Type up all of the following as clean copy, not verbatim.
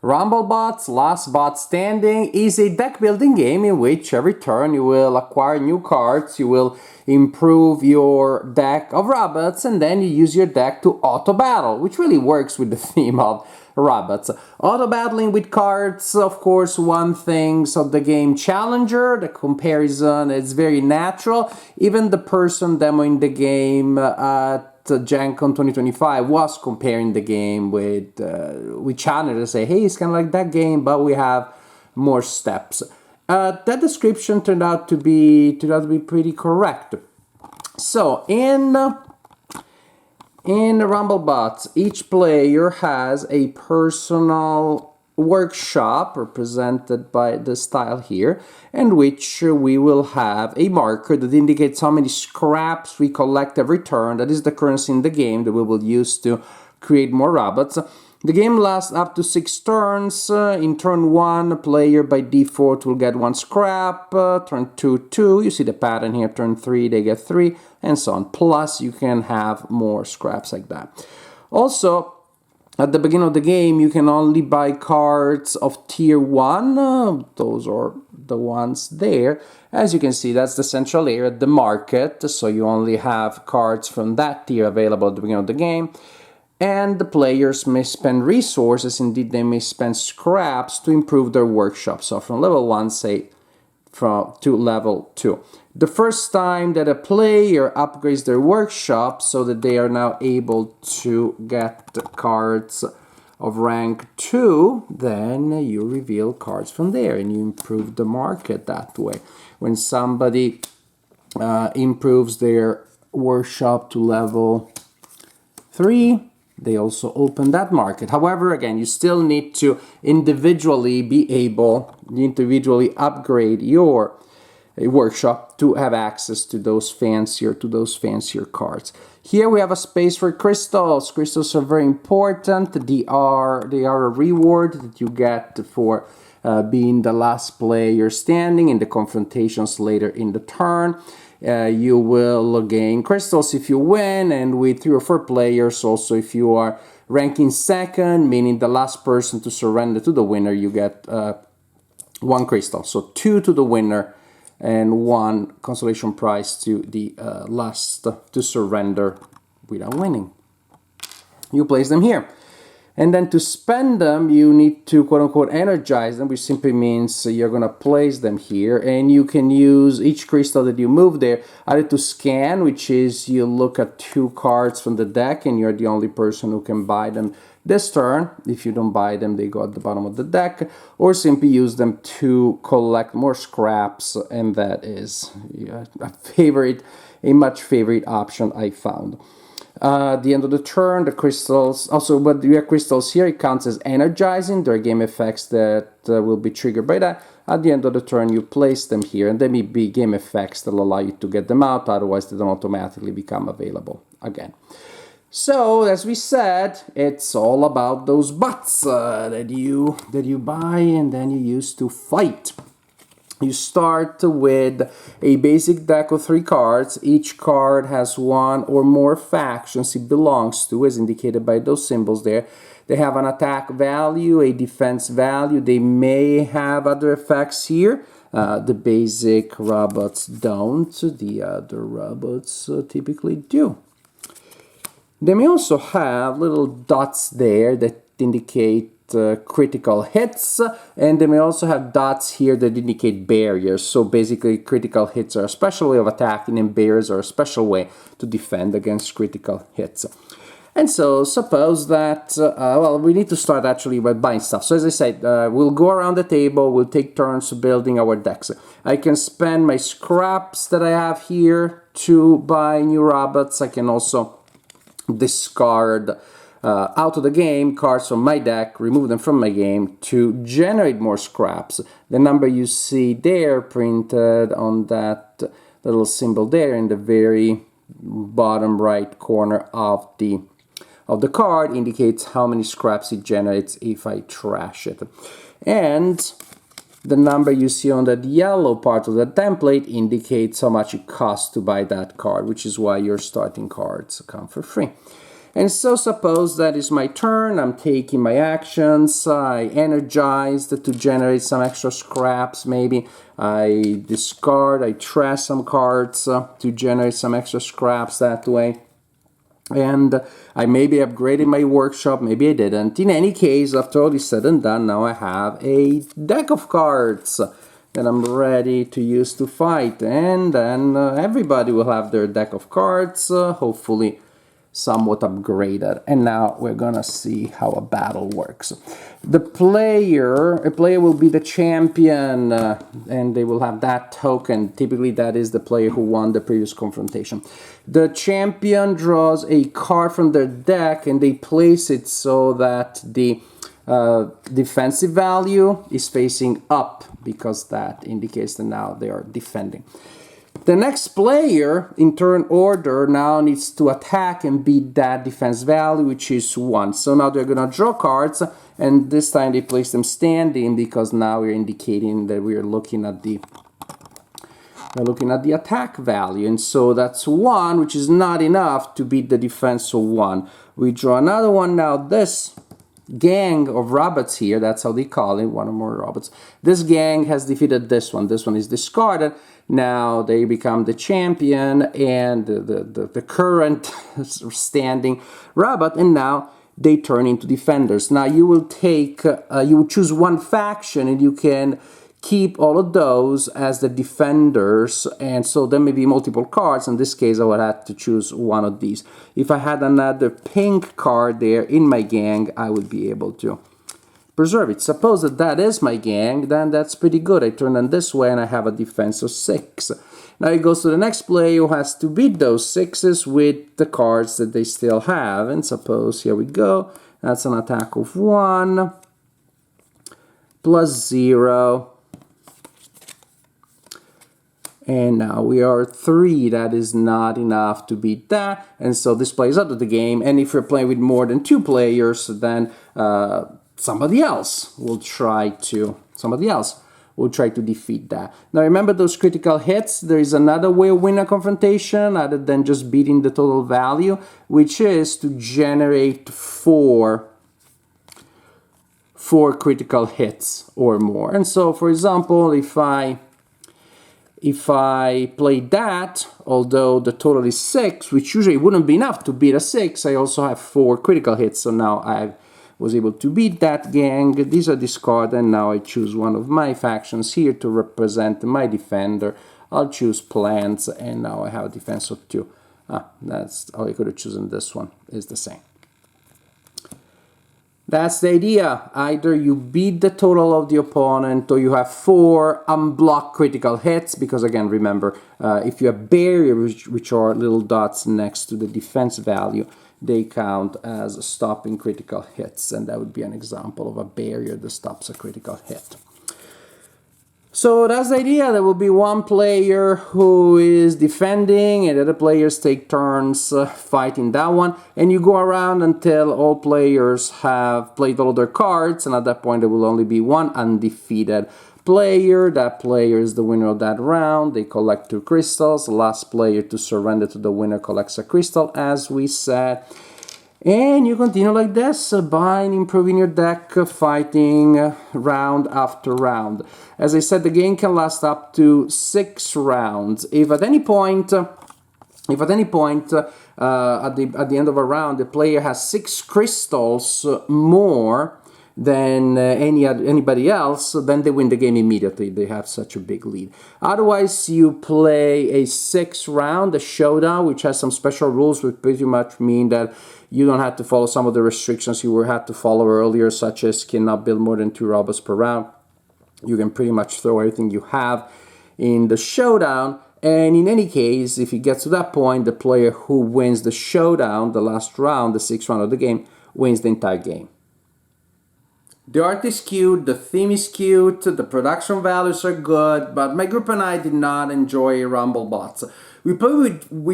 Rumblebots Last Bot Standing is a deck building game in which every turn you will acquire new cards, you will improve your deck of robots, and then you use your deck to auto battle, which really works with the theme of robots. Auto battling with cards, of course, one thing of the game Challenger, the comparison is very natural. Even the person demoing the game Gen Con 2025 was comparing the game with Challenger to say, hey, it's kind of like that game, but we have more steps. That description turned out to be pretty correct. So in Rumblebots, each player has a personal workshop represented by the style here, in which we will have a marker that indicates how many scraps we collect every turn. That is the currency in the game that we will use to create more robots. The game lasts up to 6 turns. In turn 1, a player by default will get 1 scrap, turn 2, 2, you see the pattern here, turn 3, they get 3, and so on. Plus, you can have more scraps like that. Also, at the beginning of the game, you can only buy cards of tier 1. Those are the ones there. As you can see, that's the central area, the market. So you only have cards from that tier available at the beginning of the game. And the players may spend resources, indeed they may spend scraps to improve their workshop. So from level 1, say, to level 2. The first time that a player upgrades their workshop so that they are now able to get cards of rank 2, then you reveal cards from there and you improve the market that way. When somebody improves their workshop to level 3, they also open that market. However, again, you still need to individually upgrade your workshop to have access to those fancier cards. Here we have a space for crystals. Crystals are very important. They are a reward that you get for being the last player standing in the confrontations later in the turn. You will gain crystals if you win, and with 3 or 4 players also if you are ranking second, meaning the last person to surrender to the winner, you get 1 crystal. So 2 to the winner and 1 consolation prize to the last to surrender without winning. You place them here. And then to spend them, you need to quote-unquote energize them, which simply means you're going to place them here. And you can use each crystal that you move there either to scan, which is you look at 2 cards from the deck and you're the only person who can buy them this turn. If you don't buy them, they go at the bottom of the deck. Or simply use them to collect more scraps, and that is a much favorite option I found. At the end of the turn, the crystals, also but you have crystals here, it counts as energizing. There are game effects that will be triggered by that. At the end of the turn, you place them here, and there may be game effects that will allow you to get them out, otherwise they don't automatically become available again. So, as we said, it's all about those bots that you buy and then you use to fight. You start with a basic deck of 3 cards. Each card has 1 or more factions it belongs to, as indicated by those symbols there. They have an attack value, a defense value. They may have other effects here. The basic robots don't. The other robots typically do. They may also have little dots there that indicate critical hits, and they may also have dots here that indicate barriers. So basically critical hits are a special way of attacking, and barriers are a special way to defend against critical hits. And so suppose that, well, we need to start actually by buying stuff. So as I said, we'll go around the table, we'll take turns building our decks. I can spend my scraps that I have here to buy new robots. I can also discard out of the game cards from my deck, remove them from my game to generate more scraps. The number you see there printed on that little symbol there in the very bottom right corner of the card indicates how many scraps it generates if I trash it. And the number you see on that yellow part of the template indicates how much it costs to buy that card, which is why your starting cards come for free. And so suppose that is my turn, I'm taking my actions, I energized to generate some extra scraps maybe, I discard, I trash some cards to generate some extra scraps that way. And I maybe upgraded my workshop, maybe I didn't. In any case, after all is said and done, now I have a deck of cards that I'm ready to use to fight. And then everybody will have their deck of cards, hopefully somewhat upgraded. And now we're gonna see how a battle works. A player will be the champion, and they will have that token. Typically that is the player who won the previous confrontation. The champion draws a card from their deck and they place it so that the defensive value is facing up, because that indicates that now they are defending. The next player, in turn order, now needs to attack and beat that defense value, which is 1. So now they're going to draw cards, and this time they place them standing, because now we're indicating that we're looking at the attack value. And so that's 1, which is not enough to beat the defense of 1. We draw another one. Now this gang of robots here, that's how they call it, one or more robots. This gang has defeated this one. This one is discarded. Now they become the champion and the current standing robot, and now they turn into defenders. Now you will take, you will choose one faction, and you can keep all of those as the defenders, and so there may be multiple cards. In this case I would have to choose one of these. If I had another pink card there in my gang, I would be able to preserve it. Suppose that is my gang, then that's pretty good. I turn them this way and I have a defense of 6. Now it goes to the next player, who has to beat those 6s with the cards that they still have. And suppose, here we go, that's an attack of 1 plus 0. And now we are 3. That is not enough to beat that. And so this plays out of the game. And if you're playing with more than 2 players, then somebody else will try to defeat that. Now remember those critical hits. There is another way of winning a confrontation other than just beating the total value, which is to generate 4 critical hits or more. And so, for example, if I play that, although the total is 6, which usually wouldn't be enough to beat a 6, I also have 4 critical hits. So now I was able to beat that gang. These are discarded, and now I choose one of my factions here to represent my defender. I'll choose plants, and now I have a defense of 2. That's all I could have chosen. This one is the same. That's the idea. Either you beat the total of the opponent, or you have 4 unblocked critical hits, because again, remember, if you have barriers, which are little dots next to the defense value, they count as stopping critical hits, and that would be an example of a barrier that stops a critical hit. So that's the idea. There will be one player who is defending, and the other players take turns fighting that one, and you go around until all players have played all their cards, and at that point there will only be one undefeated player. That player is the winner of that round. They collect 2 crystals. The last player to surrender to the winner collects a crystal, as we said. And you continue like this, buying, improving your deck, fighting round after round. As I said, the game can last up to 6 rounds. If at any point at the end of a round the player has 6 crystals more than anybody else, then they win the game immediately. They have such a big lead. Otherwise, you play a 6th round, a showdown, which has some special rules, which pretty much mean that you don't have to follow some of the restrictions you had to follow earlier, such as cannot build more than 2 robots per round. You can pretty much throw everything you have in the showdown. And in any case, if it gets to that point, the player who wins the showdown, the last round, the 6th round of the game, wins the entire game. The art is cute, the theme is cute, the production values are good, but my group and I did not enjoy Rumblebots. We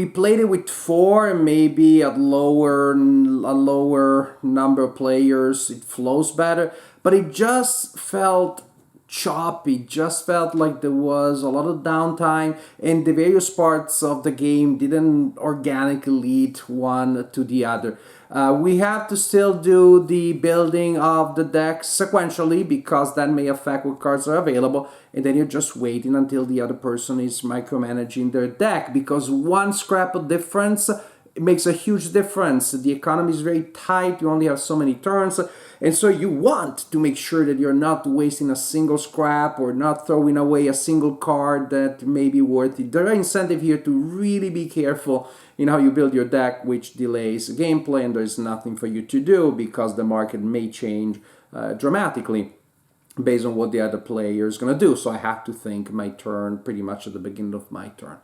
played it with 4, maybe a lower number of players. It flows better, but it just felt choppy. Just felt like there was a lot of downtime, and the various parts of the game didn't organically lead one to the other. We have to still do the building of the deck sequentially because that may affect what cards are available, and then you're just waiting until the other person is micromanaging their deck, because one scrap of difference, it makes a huge difference. The economy is very tight, you only have so many turns, and so you want to make sure that you're not wasting a single scrap or not throwing away a single card that may be worth it. There are incentive here to really be careful in how you build your deck, which delays gameplay, and there's nothing for you to do because the market may change dramatically based on what the other player is going to do. So I have to think my turn pretty much at the beginning of my turn.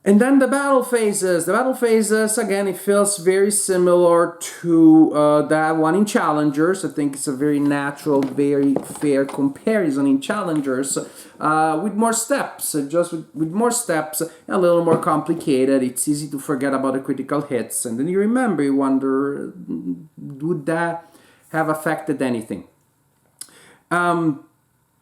And then the battle phases. The battle phases, again, it feels very similar to that one in Challengers. I think it's a very natural, very fair comparison in Challengers, with more steps, just with more steps, a little more complicated. It's easy to forget about the critical hits, and then you remember, you wonder, would that have affected anything?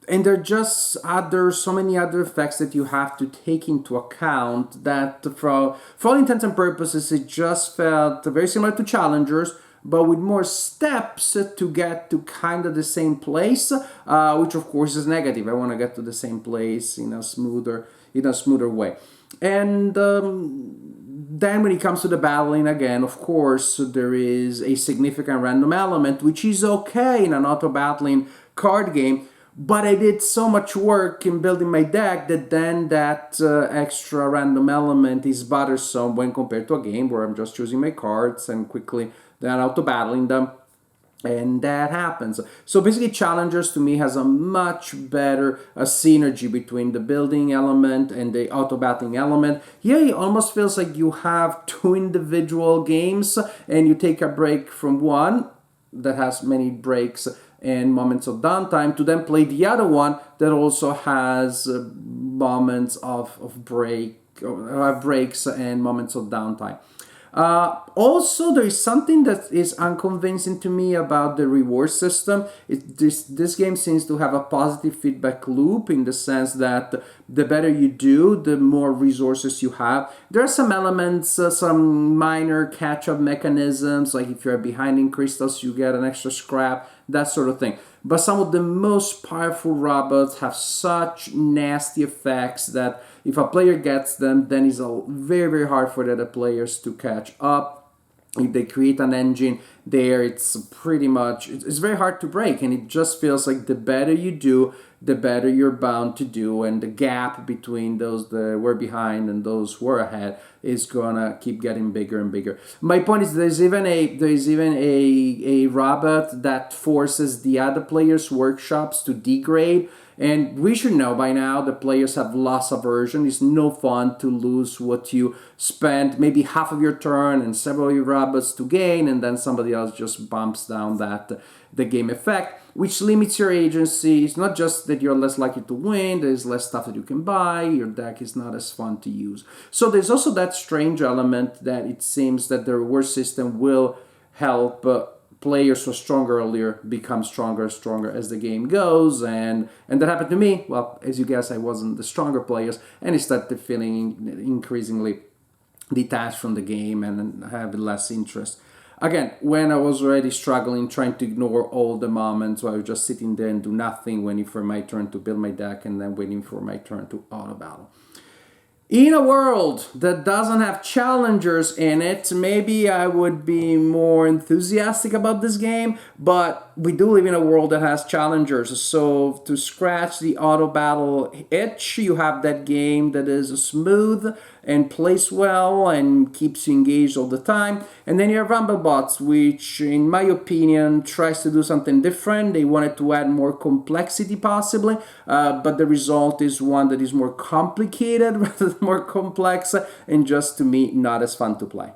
And there are just so many other effects that you have to take into account that for all intents and purposes, it just felt very similar to Challengers, but with more steps to get to kind of the same place, which of course is negative. I want to get to the same place in a smoother way. And then when it comes to the battling, again, of course, there is a significant random element, which is okay in an auto-battling card game. But I did so much work in building my deck that then that extra random element is bothersome when compared to a game where I'm just choosing my cards and quickly then auto-battling them. And that happens. So basically, Challengers to me has a much better synergy between the building element and the auto-battling element. Here it almost feels like you have two individual games and you take a break from one that has many breaks and moments of downtime to then play the other one that also has moments of breaks and moments of downtime. Also, there is something that is unconvincing to me about the reward system. This game seems to have a positive feedback loop in the sense that the better you do, the more resources you have. There are some elements, some minor catch-up mechanisms, like if you're behind in crystals, you get an extra scrap, that sort of thing. But some of the most powerful robots have such nasty effects that if a player gets them, then it's very, very hard for the other players to catch up. If they create an engine there, it's pretty much, it's very hard to break, and it just feels like the better you do, the better you're bound to do, and the gap between those that were behind and those who are ahead is gonna keep getting bigger and bigger. My point is there's even a robot that forces the other players' workshops to degrade. And we should know by now the players have loss aversion. It's no fun to lose what you spent maybe half of your turn and several of your robots to gain, and then somebody else just bumps down the game effect, which limits your agency. It's not just that you're less likely to win, there's less stuff that you can buy, your deck is not as fun to use. So there's also that strange element that it seems that the reward system will help players who are stronger earlier become stronger as the game goes, and that happened to me. Well, as you guess, I wasn't the stronger players, and I started feeling increasingly detached from the game and having less interest. Again, when I was already struggling, trying to ignore all the moments where I was just sitting there and do nothing, waiting for my turn to build my deck, and then waiting for my turn to auto-battle. In a world that doesn't have challengers in it, maybe I would be more enthusiastic about this game, but we do live in a world that has challengers. So to scratch the auto battle itch, you have that game that is smooth and plays well and keeps you engaged all the time. And then you have Rumblebots, which in my opinion tries to do something different. They wanted to add more complexity possibly, but the result is one that is more complicated rather than more complex, and just to me not as fun to play.